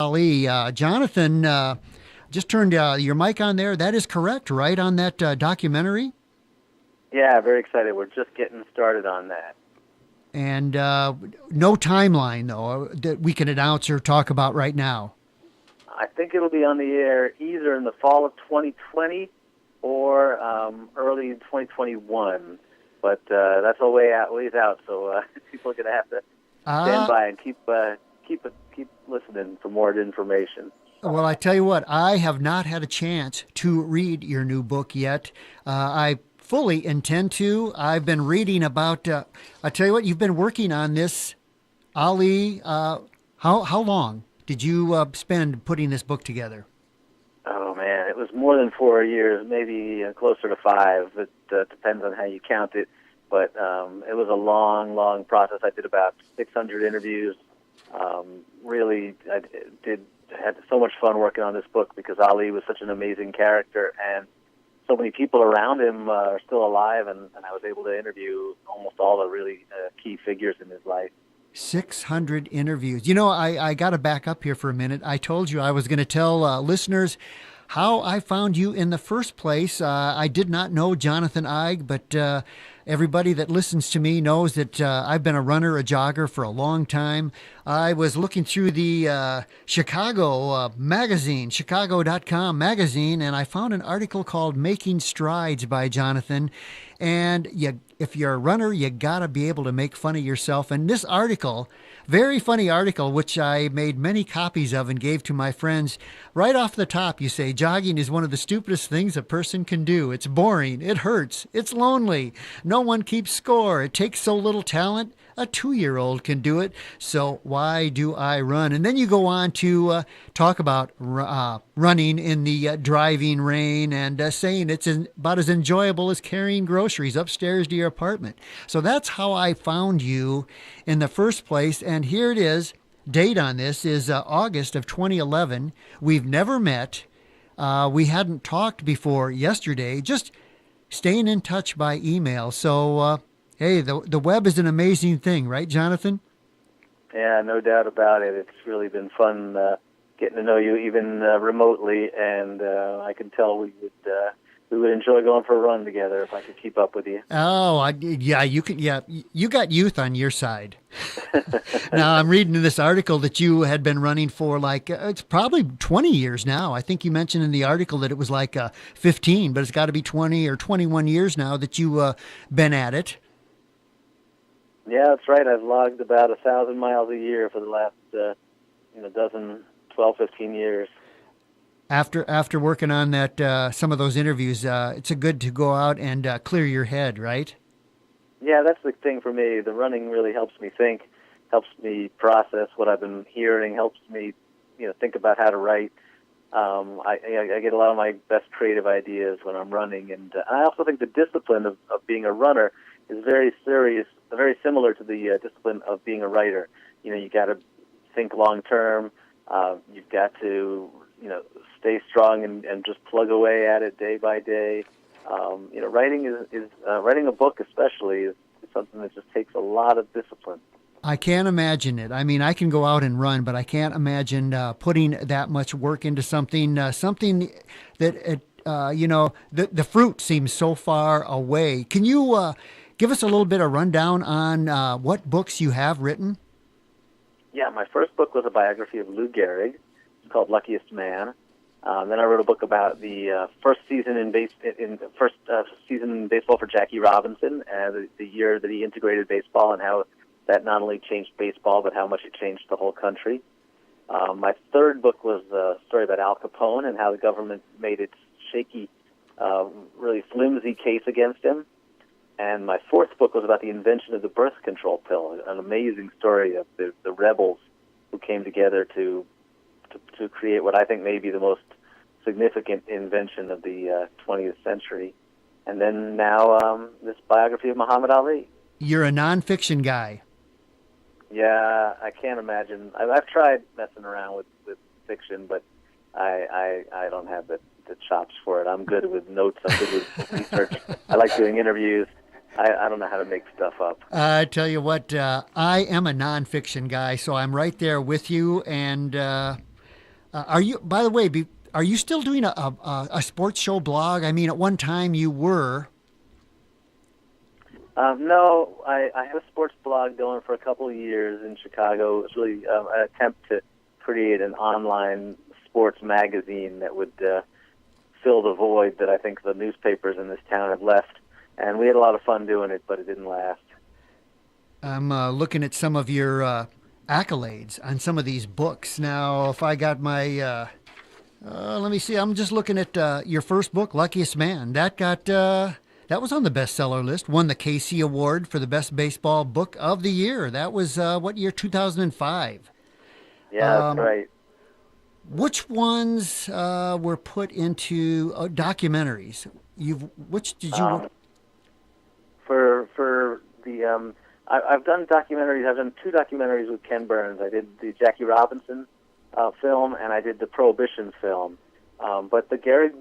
Ali. Jonathan, just turned your mic on there. That is correct, right, on that documentary? Yeah, very excited. We're just getting started on that. And no timeline, though, that we can announce or talk about right now. I think it'll be on the air either in the fall of 2020 or early in 2021. But that's a ways out, so people are going to have to stand by and keep listening for more information. Well, I tell you what, I have not had a chance to read your new book yet. I fully intend to. I've been reading about. I tell you what, you've been working on this, Ali. How long did you spend putting this book together? Oh man, it was more than 4 years, maybe closer to 5. It depends on how you count it. But it was a long process. I did about 600 interviews. Really, I had so much fun working on this book because Ali was such an amazing character, and so many people around him are still alive, and I was able to interview almost all the really key figures in his life. 600 interviews. You know, I got to back up here for a minute. I told you I was going to tell listeners how I found you in the first place. I did not know Johnathan Eig, but everybody that listens to me knows that I've been a runner, a jogger for a long time. I was looking through the Chicago magazine, Chicago.com magazine, and I found an article called Making Strides by Johnathan. And if you're a runner, you got to be able to make fun of yourself. And this article, very funny article, which I made many copies of and gave to my friends, right off the top, you say, jogging is one of the stupidest things a person can do. It's boring. It hurts. It's lonely. No one keeps score. It takes so little talent. A 2-year-old can do it. So why do I run? And then you go on to talk about running in the driving rain and saying it's about as enjoyable as carrying groceries upstairs to your apartment. So that's how I found you in the first place. And here it is. Date on this is August of 2011. We've never met. We hadn't talked before yesterday, just staying in touch by email. So, hey, the web is an amazing thing, right, Jonathan? Yeah, no doubt about it. It's really been fun getting to know you even remotely, and I can tell we would enjoy going for a run together if I could keep up with you. Oh, yeah, you can. Yeah, you got youth on your side. Now I'm reading this article that you had been running for it's probably 20 years now. I think you mentioned in the article that it was 15, but it's got to be 20 or 21 years now that you been at it. Yeah, that's right. I've logged about 1,000 miles a year for the last 12, 15 years. After working on that, some of those interviews, it's a good to go out and clear your head, right? Yeah, that's the thing for me. The running really helps me think, helps me process what I've been hearing, helps me, think about how to write. I get a lot of my best creative ideas when I'm running, and I also think the discipline of being a runner is very similar to the discipline of being a writer. You got to think long term. You've got to, stay strong and just plug away at it day by day. Writing is writing a book especially is something that just takes a lot of discipline. I can't imagine it. I mean, I can go out and run, but I can't imagine putting that much work into something that the fruit seems so far away. Can you give us a little bit of rundown on what books you have written? Yeah, my first book was a biography of Lou Gehrig. It's called Luckiest Man. Then I wrote a book about the first season in baseball for Jackie Robinson, the year that he integrated baseball, and how that not only changed baseball, but how much it changed the whole country. My third book was a story about Al Capone and how the government made its shaky, really flimsy case against him. And my fourth book was about the invention of the birth control pill, an amazing story of the rebels who came together to create what I think may be the most significant invention of the 20th century. And then now this biography of Muhammad Ali. You're a nonfiction guy. Yeah, I can't imagine. I've tried messing around with fiction, but I don't have the chops for it. I'm good with notes. I'm good with research. I like doing interviews. I don't know how to make stuff up. I tell you what, I am a nonfiction guy, so I'm right there with you. And Are you, by the way, are you still doing a sports show blog? I mean, at one time you were. No, I had a sports blog going for a couple of years in Chicago. It was really an attempt to create an online sports magazine that would fill the void that I think the newspapers in this town had left. And we had a lot of fun doing it, but it didn't last. I'm looking at some of your accolades on some of these books. Now, if I got my, let me see, I'm just looking at your first book, Luckiest Man. That got, that was on the bestseller list, won the Casey Award for the best baseball book of the year. That was, what year, 2005? Yeah, that's right. Which ones were put into documentaries? Which did you? For the I've done documentaries. I've done two documentaries with Ken Burns. I did the Jackie Robinson film, and I did the Prohibition film. But the Gehrig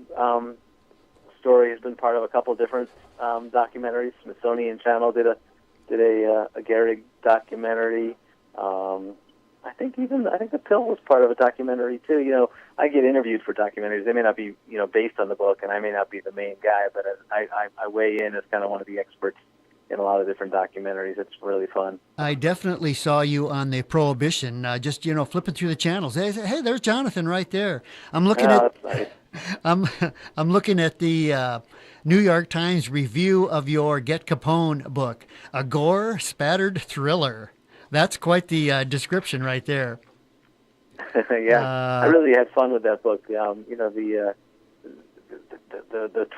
story has been part of a couple different documentaries. Smithsonian Channel did a Gehrig documentary. I think the pill was part of a documentary too. You know, I get interviewed for documentaries. They may not be based on the book, and I may not be the main guy, but I weigh in as kind of one of the experts in a lot of different documentaries. It's really fun. I definitely saw you on the Prohibition. Just flipping through the channels. Hey, there's Johnathan right there. I'm looking at. That's nice. I'm looking at the New York Times review of your Get Capone book, a gore spattered thriller. That's quite the description right there. Yeah, I really had fun with that book. The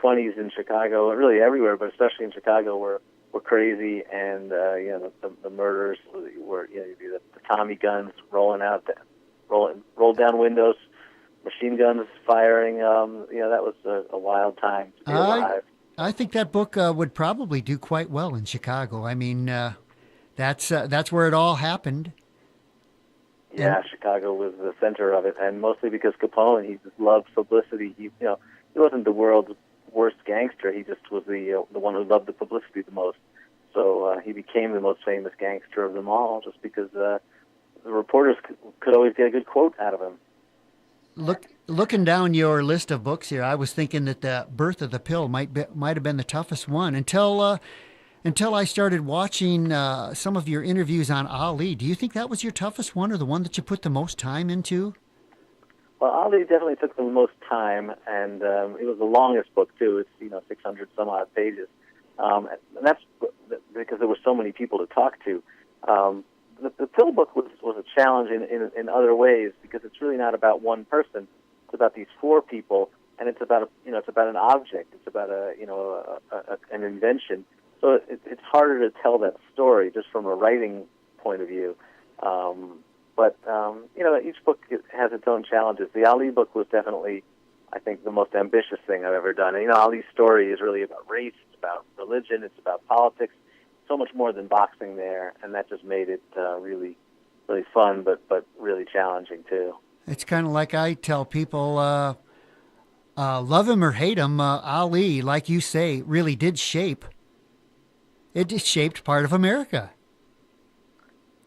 20s in Chicago, really everywhere, but especially in Chicago, were crazy, and the murders were the Tommy guns rolled down windows, machine guns firing. That was a wild time to be alive. I think that book would probably do quite well in Chicago. I mean. That's where it all happened. Yeah, Chicago was the center of it, and mostly because Capone, he just loved publicity. He wasn't the world's worst gangster. He just was the one who loved the publicity the most. So he became the most famous gangster of them all, just because the reporters could always get a good quote out of him. Looking down your list of books here, I was thinking that the Birth of the Pill might have been the toughest one until I started watching some of your interviews on Ali. Do you think that was your toughest one, or the one that you put the most time into? Well, Ali definitely took the most time, and it was the longest book too. It's 600 some odd pages, and that's because there were so many people to talk to. The Pill book was a challenge in other ways, because it's really not about one person. It's about these four people, and it's about an object. It's about an invention. So it's harder to tell that story just from a writing point of view. But each book has its own challenges. The Ali book was definitely, I think, the most ambitious thing I've ever done. And, Ali's story is really about race, it's about religion, it's about politics, so much more than boxing there, and that just made it really, really fun, but really challenging too. It's kind of like I tell people, love him or hate him, Ali, like you say, really did shape. It just shaped part of America.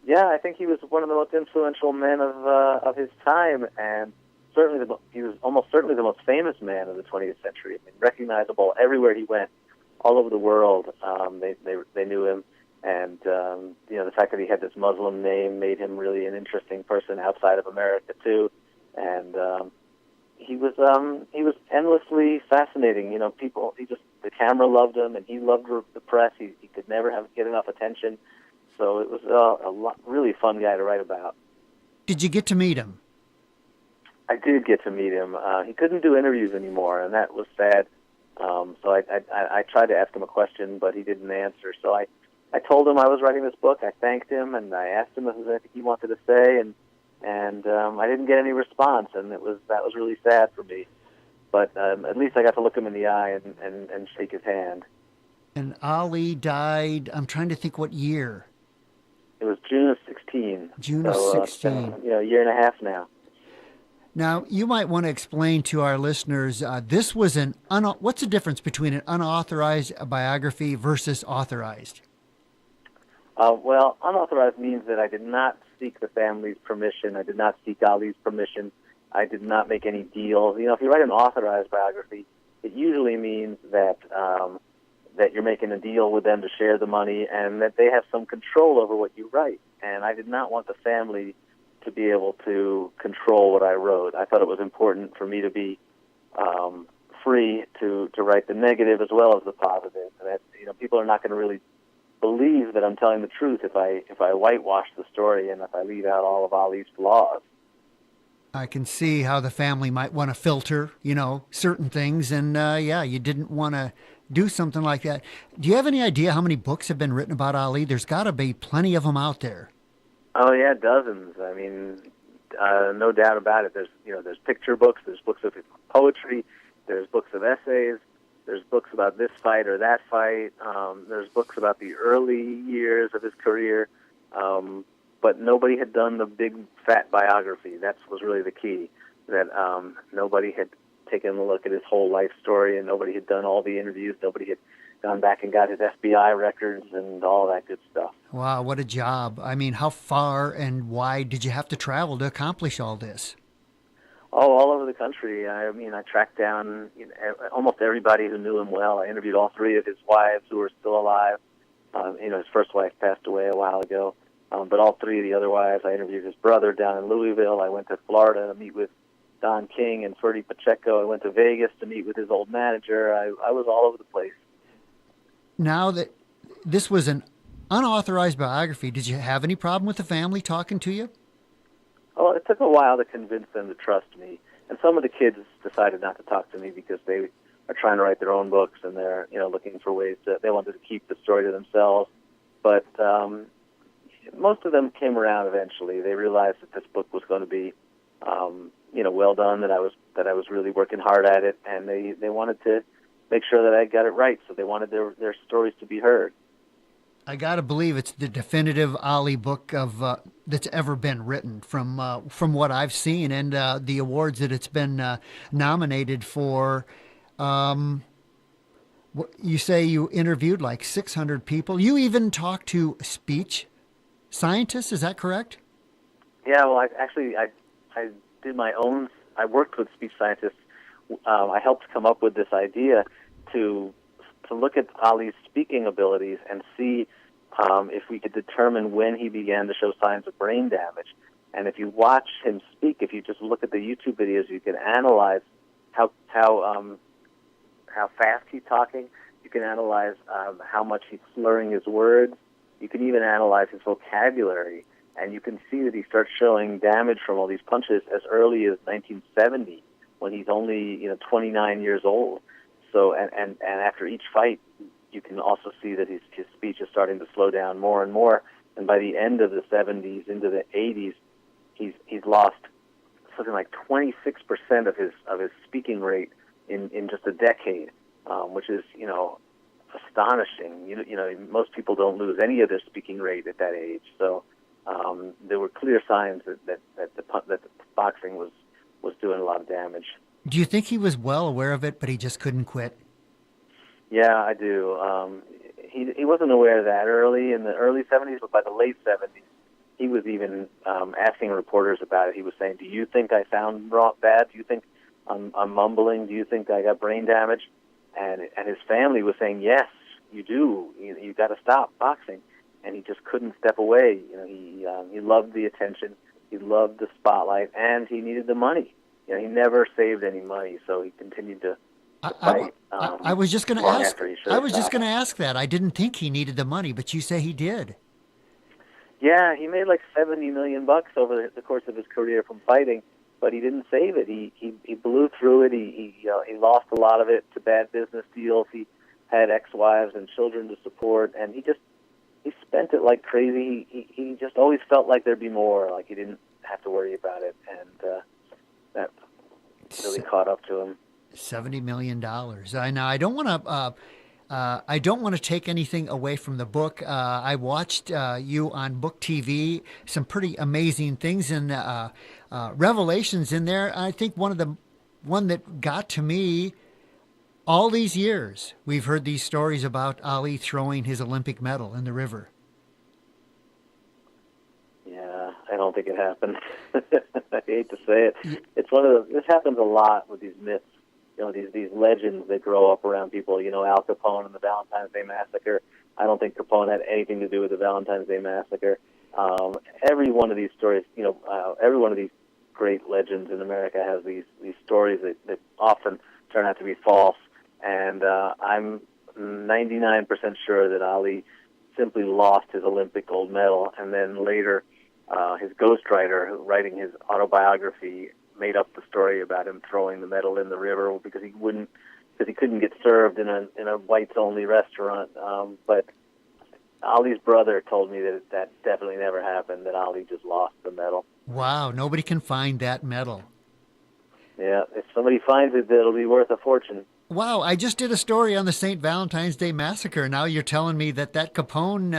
Yeah, I think he was one of the most influential men of his time, and he was almost certainly the most famous man of the 20th century. I mean, recognizable everywhere he went, all over the world. They knew him, and the fact that he had this Muslim name made him really an interesting person outside of America too. And he was endlessly fascinating. The camera loved him, and he loved the press. He could never get enough attention. So it was a really fun guy to write about. Did you get to meet him? I did get to meet him. He couldn't do interviews anymore, and that was sad. So I tried to ask him a question, but he didn't answer. So I told him I was writing this book. I thanked him, and I asked him if there was anything he wanted to say, and I didn't get any response, and that was really sad for me. But at least I got to look him in the eye and shake his hand. And Ali died, I'm trying to think what year. It was June of 16. June of 16. A year and a half now. Now, you might want to explain to our listeners, this was what's the difference between an unauthorized biography versus authorized? Well, unauthorized means that I did not seek the family's permission. I did not seek Ali's permission I did not make any deals. If you write an authorized biography, it usually means that that you're making a deal with them to share the money and that they have some control over what you write. And I did not want the family to be able to control what I wrote. I thought it was important for me to be free to write the negative as well as the positive. That people are not going to really believe that I'm telling the truth if I whitewash the story and if I leave out all of Ali's flaws. I can see how the family might want to filter, certain things, and you didn't want to do something like that. Do you have any idea how many books have been written about Ali? There's got to be plenty of them out there. Oh yeah, dozens. I mean, no doubt about it. There's picture books, there's books of poetry, there's books of essays, there's books about this fight or that fight. There's books about the early years of his career. But nobody had done the big, fat biography. That was really the key, that nobody had taken a look at his whole life story, and nobody had done all the interviews. Nobody had gone back and got his FBI records and all that good stuff. Wow, what a job. I mean, how far and wide did you have to travel to accomplish all this? Oh, all over the country. I tracked down almost everybody who knew him well. I interviewed all three of his wives who are still alive. His first wife passed away a while ago. But all three of the other wives, I interviewed his brother down in Louisville. I went to Florida to meet with Don King and Ferdy Pacheco. I went to Vegas to meet with his old manager. I was all over the place. Now that this was an unauthorized biography, did you have any problem with the family talking to you? Oh, it took a while to convince them to trust me. And some of the kids decided not to talk to me because they are trying to write their own books and they're looking for ways they wanted to keep the story to themselves. But most of them came around eventually. They realized that this book was going to be, well done. That I was really working hard at it, and they wanted to make sure that I got it right. So they wanted their stories to be heard. I got to believe it's the definitive Ali book of that's ever been written, from what I've seen, and the awards that it's been nominated for. You say you interviewed like 600 people. You even talked to speech scientists, is that correct? Yeah, well, I did my own. I worked with speech scientists. I helped come up with this idea to look at Ali's speaking abilities and see if we could determine when he began to show signs of brain damage. And if you watch him speak, if you just look at the YouTube videos, you can analyze how fast he's talking. You can analyze how much he's slurring his words. You can even analyze his vocabulary, and you can see that he starts showing damage from all these punches as early as 1970, when he's only 29 years old. So, and after each fight, you can also see that his speech is starting to slow down more and more. And by the end of the 70s into the 80s, he's lost something like 26% of his speaking rate in just a decade, which is astonishing. Most people don't lose any of their speaking rate at that age. So there were clear signs that the boxing was doing a lot of damage. Do you think he was well aware of it, but he just couldn't quit? Yeah, I do. He wasn't aware of that early in the early 70s, but by the late 70s, he was even asking reporters about it. He was saying, "Do you think I sound bad? Do you think I'm mumbling? Do you think I got brain damage?" And his family was saying, "Yes, you do. You got to stop boxing." And he just couldn't step away. He loved the attention, he loved the spotlight, and he needed the money. He never saved any money, so he continued to fight. I was just going to ask. I was just going to ask that. I didn't think he needed the money, but you say he did. Yeah, he made like $70 million over the course of his career from fighting, but he didn't save it. He blew through it. He lost a lot of it to bad business deals. He had ex-wives and children to support, and he spent it like crazy. He just always felt like there'd be more, like he didn't have to worry about it, and that really caught up to him. $70 million. I don't want to take anything away from the book. I watched you on Book TV. Some pretty amazing things and revelations in there. I think one that got to me. All these years, we've heard these stories about Ali throwing his Olympic medal in the river. Yeah, don't think it happened. I hate to say it. It's one of the. This happens a lot with these myths. These legends that grow up around people. Al Capone and the Valentine's Day Massacre. I don't think Capone had anything to do with the Valentine's Day Massacre. Every one of these stories, every one of these great legends in America has these stories that often turn out to be false. And I'm 99% sure that Ali simply lost his Olympic gold medal, and then later his ghostwriter, writing his autobiography, made up the story about him throwing the medal in the river because he couldn't get served in a whites-only restaurant. But Ali's brother told me that definitely never happened, that Ali just lost the medal. Wow, nobody can find that medal. Yeah, if somebody finds it, it'll be worth a fortune. Wow, I just did a story on the St. Valentine's Day Massacre. Now you're telling me that Capone,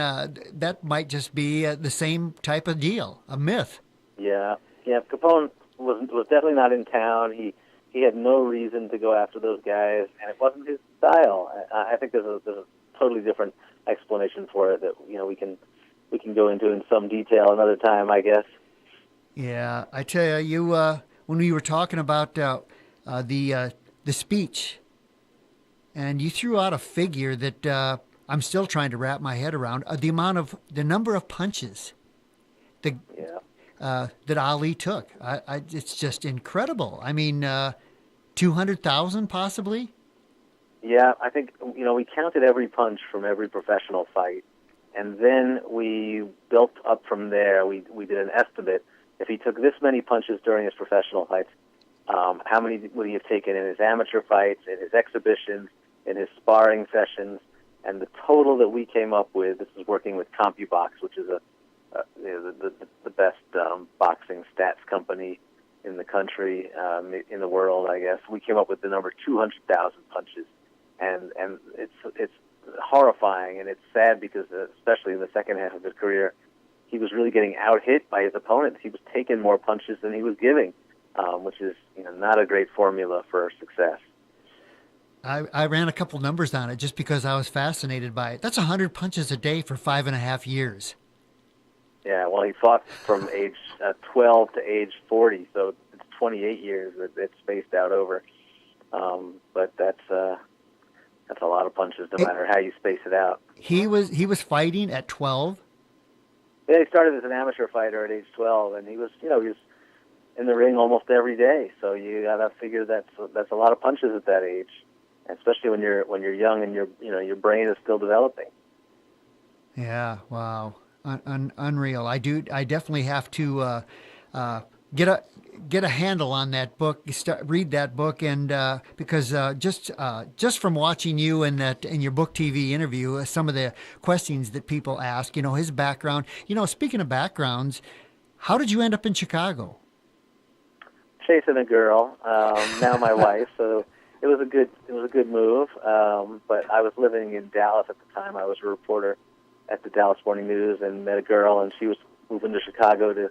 that might just be the same type of deal, a myth. Yeah. Capone was definitely not in town. He had no reason to go after those guys, and it wasn't his style. I think there's a totally different explanation for it that we can go into in some detail another time, I guess. Yeah, I tell you, when we were talking about the speech, and you threw out a figure that I'm still trying to wrap my head around, the number of punches that Ali took. It's just incredible. I mean, 200,000 possibly? Yeah, I think, we counted every punch from every professional fight, and then we built up from there. We did an estimate. If he took this many punches during his professional fights, how many would he have taken in his amateur fights, in his exhibitions, in his sparring sessions? And the total that we came up with, this is working with CompuBox, which is the best boxing stats company in the country, in the world, I guess. We came up with the number 200,000 punches, and it's horrifying, and it's sad because especially in the second half of his career, he was really getting out-hit by his opponents. He was taking more punches than he was giving, which is not a great formula for success. I ran a couple numbers on it just because I was fascinated by it. That's 100 punches a day for 5.5 years. Yeah, well, he fought from age 12 to age 40, so it's 28 years that it's spaced out over. But that's a lot of punches, no matter how you space it out. He was fighting at 12. Yeah, he started as an amateur fighter at age 12, and he was in the ring almost every day. So you gotta figure that's a lot of punches at that age, especially when you're young and your brain is still developing. Yeah, wow. Unreal. I definitely have to get a handle on that book. Read that book, and because just from watching you in your book TV interview, some of the questions that people ask, his background. Speaking of backgrounds, how did you end up in Chicago? Chasing a girl, now my wife. So it was a good move. But I was living in Dallas at the time. I was a reporter at the Dallas Morning News, and met a girl, and she was moving to Chicago to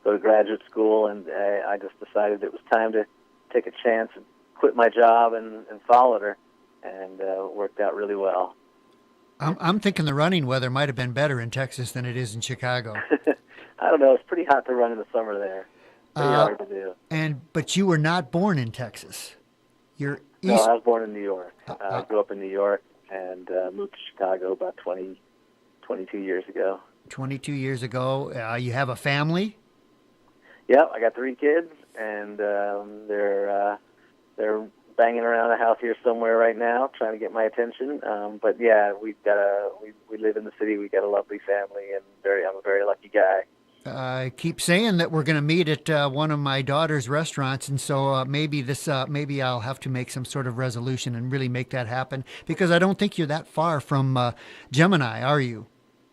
go to graduate school, and I just decided it was time to take a chance and quit my job and followed her, and it worked out really well. I'm thinking the running weather might have been better in Texas than it is in Chicago. I don't know. It's pretty hot to run in the summer there. Pretty hard to do. But you were not born in Texas. You're No, I was born in New York. I grew up in New York and moved to Chicago about 22 years ago. 22 years ago. You have a family? Yeah, I got 3 kids, and they're banging around a house here somewhere right now, trying to get my attention. But yeah, we live in the city. We got a lovely family, and I'm a very lucky guy. I keep saying that we're going to meet at one of my daughter's restaurants, and so maybe I'll have to make some sort of resolution and really make that happen, because I don't think you're that far from Gemini, are you?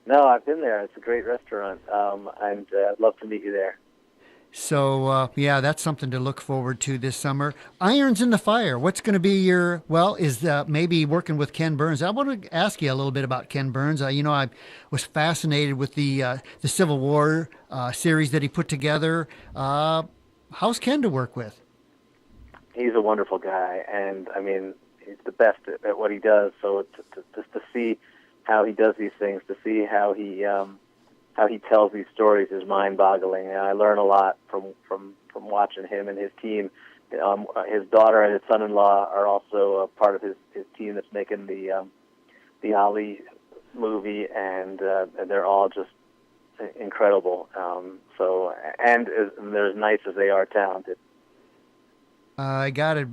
No, I've been there. It's a great restaurant, and I'd love to meet you there. So, yeah, that's something to look forward to this summer. Irons in the Fire. What's going to be is maybe working with Ken Burns. I want to ask you a little bit about Ken Burns. I was fascinated with the Civil War series that he put together. How's Ken to work with? He's a wonderful guy, and, I mean, he's the best at what he does. So just to see how he does these things, to see how he he tells these stories is mind-boggling, and I learn a lot from watching him and his team. His daughter and his son-in-law are also part of his team that's making the Ali movie, and they're all just incredible. And they're as nice as they are talented. I gotta,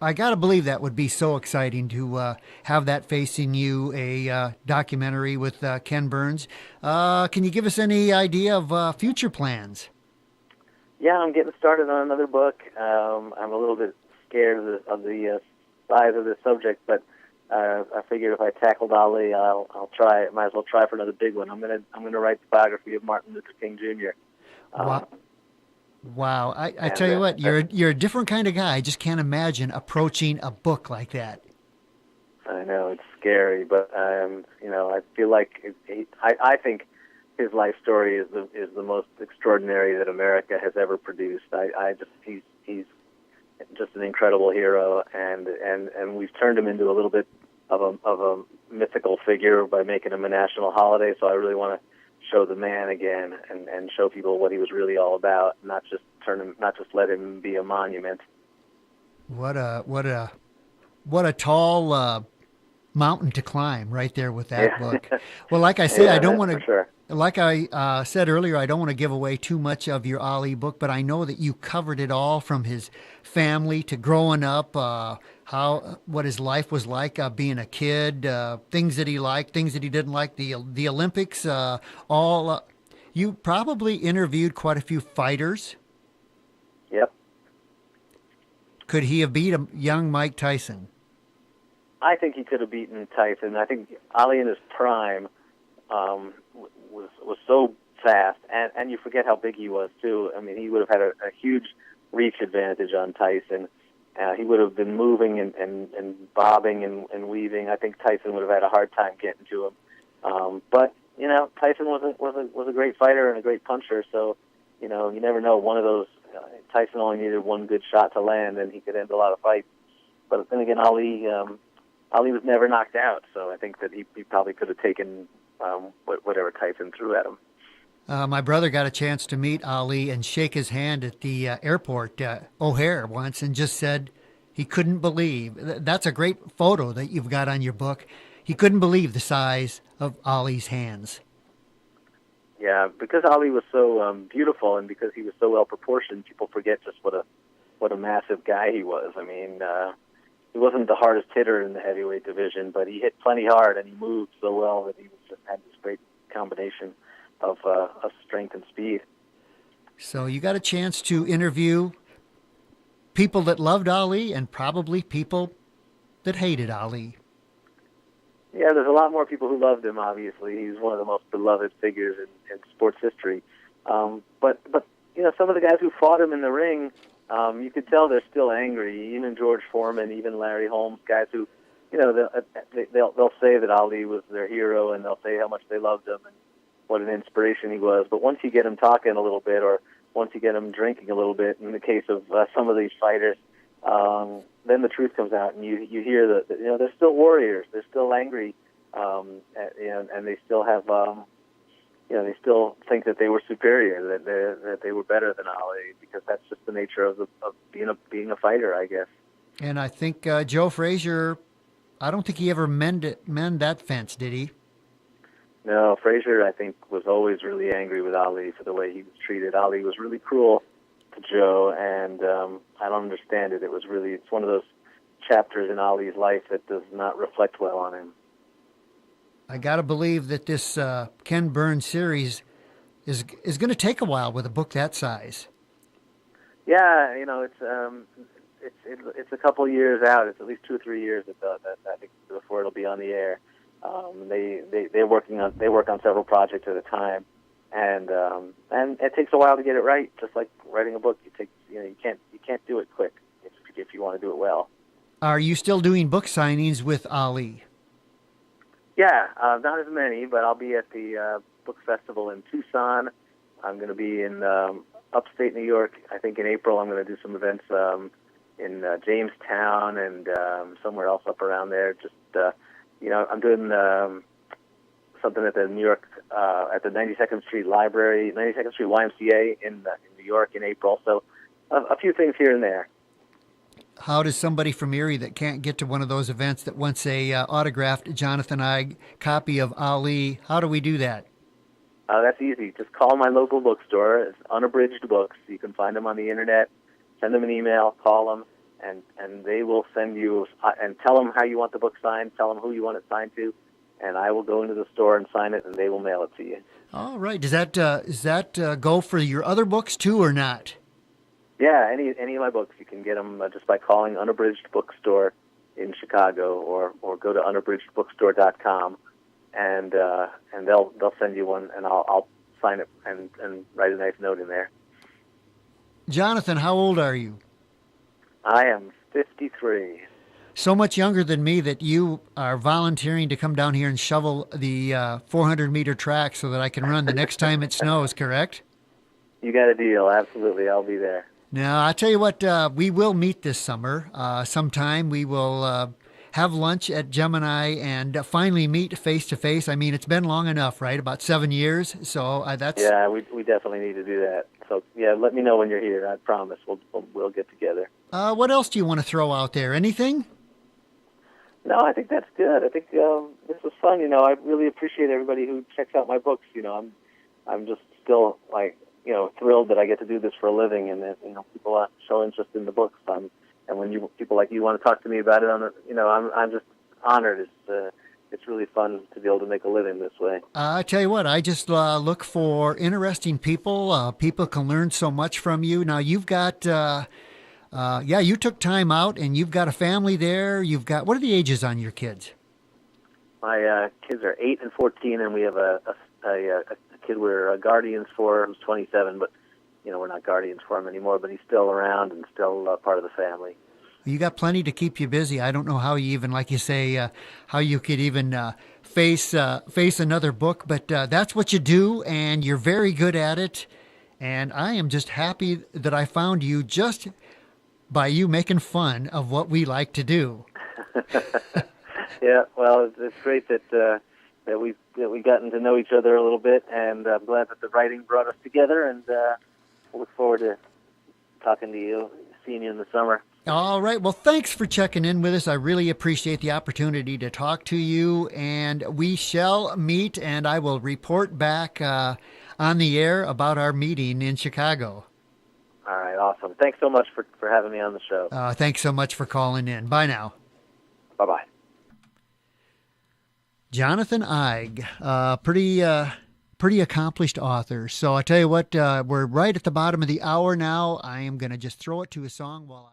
I gotta believe that would be so exciting to have that facing you, a documentary with Ken Burns. Can you give us any idea of future plans? Yeah, I'm getting started on another book. I'm a little bit scared of the size of the subject, but I figured if I tackled Ali, I'll try. Might as well try for another big one. I'm gonna write the biography of Martin Luther King Jr. Wow. Wow. I tell you what, you're a different kind of guy. I just can't imagine approaching a book like that. I know it's scary, but I feel like I think his life story is the most extraordinary that America has ever produced. He's just an incredible hero, and we've turned him into a little bit of a mythical figure by making him a national holiday. So I really want to show the man again and show people what he was really all about, not just let him be a monument. What a tall mountain to climb right there with that book. Well, like I said, Yeah, I don't want to. Sure. Like I said earlier, I don't want to give away too much of your Ali book, but I know that you covered it all from his family to growing up, what his life was like being a kid, things that he liked, things that he didn't like, the Olympics, all. You probably interviewed quite a few fighters. Yep. Could he have beat a young Mike Tyson? I think he could have beaten Tyson. I think Ali in his prime was so fast, and you forget how big he was too. I mean, he would have had a huge reach advantage on Tyson. He would have been moving and bobbing and weaving. I think Tyson would have had a hard time getting to him. But Tyson was a great fighter and a great puncher. So you never know. One of those Tyson only needed one good shot to land, and he could end a lot of fights. But then again, Ali was never knocked out, so I think that he probably could have taken whatever Tyson threw at him. My brother got a chance to meet Ali and shake his hand at the airport, O'Hare, once, and just said he couldn't believe. That's a great photo that you've got on your book. He couldn't believe the size of Ali's hands. Yeah, because Ali was so beautiful and because he was so well proportioned, people forget just what a massive guy he was. I mean, he wasn't the hardest hitter in the heavyweight division, but he hit plenty hard and he moved so well that he just had this great combination of strength and speed. So you got a chance to interview people that loved Ali and probably people that hated Ali. Yeah, there's a lot more people who loved him, obviously. He's one of the most beloved figures in sports history. But some of the guys who fought him in the ring, you could tell they're still angry. Even George Foreman, even Larry Holmes, guys who, they'll say that Ali was their hero and they'll say how much they loved him and what an inspiration he was. But once you get him talking a little bit, or once you get him drinking a little bit, in the case of some of these fighters, then the truth comes out, and you hear that they're still warriors, they're still angry, and they still have they still think that they were superior, that they were better than Ali, because that's just the nature of being a fighter, I guess. And I think Joe Frazier, I don't think he ever mend that fence, did he? No, Frazier, I think, was always really angry with Ali for the way he was treated. Ali was really cruel to Joe, and I don't understand it. It's one of those chapters in Ali's life that does not reflect well on him. I got to believe that this Ken Burns series is going to take a while with a book that size. Yeah, it's a couple years out. It's at least 2 or 3 years I think before it'll be on the air. They work on several projects at a time, and it takes a while to get it right. Just like writing a book, you can't do it quick if you want to do it well. Are you still doing book signings with Ali? Yeah, not as many, but I'll be at the book festival in Tucson. I'm going to be in upstate New York. I think in April I'm going to do some events in Jamestown and somewhere else up around there. Just I'm doing something at the New York, at the 92nd Street Library, 92nd Street YMCA in New York in April. So a few things here and there. How does somebody from Erie that can't get to one of those events that wants a autographed Johnathan Eig copy of Ali, how do we do that? That's easy. Just call my local bookstore. It's Unabridged Books. You can find them on the internet. Send them an email, call them, and they will send you, and tell them how you want the book signed, tell them who you want it signed to, and I will go into the store and sign it, and they will mail it to you. All right. Does that go for your other books too, or not? Yeah, any of my books, you can get them just by calling Unabridged Bookstore in Chicago, or go to unabridgedbookstore.com, and they'll send you one, and I'll sign it and write a nice note in there. Johnathan, how old are you? I am 53. So much younger than me that you are volunteering to come down here and shovel the 400-meter track so that I can run the next time it snows, correct? You got a deal. Absolutely. I'll be there. Now, I'll tell you what, we will meet this summer. Sometime we will have lunch at Gemini and finally meet face-to-face. I mean, it's been long enough, right? About 7 years. So that's... Yeah, we definitely need to do that. So, yeah, let me know when you're here. I promise we'll get together. What else do you want to throw out there? Anything? No, I think that's good. I think this was fun. I really appreciate everybody who checks out my books. I'm just still thrilled that I get to do this for a living, and that people show interest in the books. And when people like you want to talk to me about it, I'm just honored. It's really fun to be able to make a living this way. I tell you what, I just look for interesting people. People can learn so much from you. Now you've got, you took time out, and you've got a family there. You've got, what are the ages on your kids? My kids are 8 and 14, and we have a kid we're guardians for who's 27, but we're not guardians for him anymore. But he's still around and still part of the family. You got plenty to keep you busy. I don't know how you even, like you say, how you could even face another book, but that's what you do, and you're very good at it. And I am just happy that I found you just by you making fun of what we like to do. Yeah, well, it's great that we've gotten to know each other a little bit, and I'm glad that the writing brought us together, and we'll look forward to talking to you, seeing you in the summer. All right. Well, thanks for checking in with us. I really appreciate the opportunity to talk to you, and we shall meet, and I will report back on the air about our meeting in Chicago. All right. Awesome. Thanks so much for having me on the show. Thanks so much for calling in. Bye now. Bye-bye. Johnathan Eig, pretty accomplished author. So I tell you what, we're right at the bottom of the hour now. I am going to just throw it to a song while